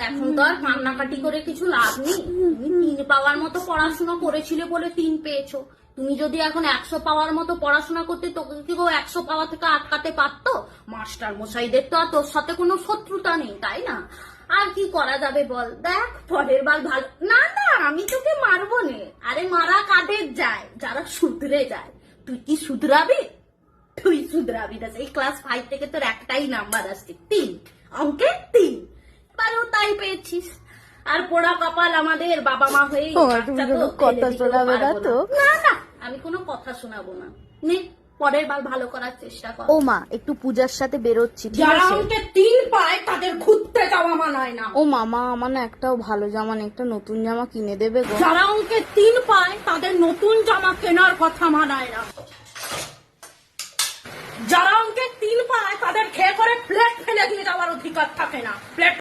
এখন তো আর কান্নাকাটি করে কিছু লাভ নেই। তুমি 3 পাওয়ার মতো পড়াশোনা করেছিলে বলে 3 পেয়েছো। তুমি যদি এখন 100 পাওয়ার মতো পড়াশোনা করতে, তোকে কি কেউ 100 পাওয়া থেকে আটকাতে পারতো? মাস্টার মশাইদের তো আর তোর সাথে কোনো শত্রুতা নেই, তাই না? আর কি করা যাবে বল? দেখ পরের বার ভালো না। না আমি তোকে মারবো নে। আরে মারা কাদের যায়? যারা শুধরে যায়। তুই কি শুধরাবি? তুই শুধরাবি না। এই ক্লাস 5 থেকে তোর একটাই নাম্বার আসছে, 3 অঙ্কে 3। এবারও তাই পেয়েছিস। আর পোড়া কপাল আমাদের, বাবা মা হয়ে কথা শোনাবে না তো? না না, আমি কোনো কথা শোনাবো না। নে পরের বার ভালো করার চেষ্টা কর। ও মা, একটু পূজার সাথে বেরোচ্ছি, ঠিক যারা আছে? অঙ্কে 3 পায় তাদের ঘুরতে যাওয়া মানায় না। ও মামা, আমার না একটাও ভালো জামা নেই, একটা নতুন জামা কিনে দেবে গো? যারা অঙ্কে 3 পায় তাদের নতুন জামা কেনার কথা মানায় না। যারা অঙ্কে 3 পায় তাদের খেয়ে করে প্লেট ফেলে দিয়ে যাওয়ার অধিকার থাকে না। প্লেট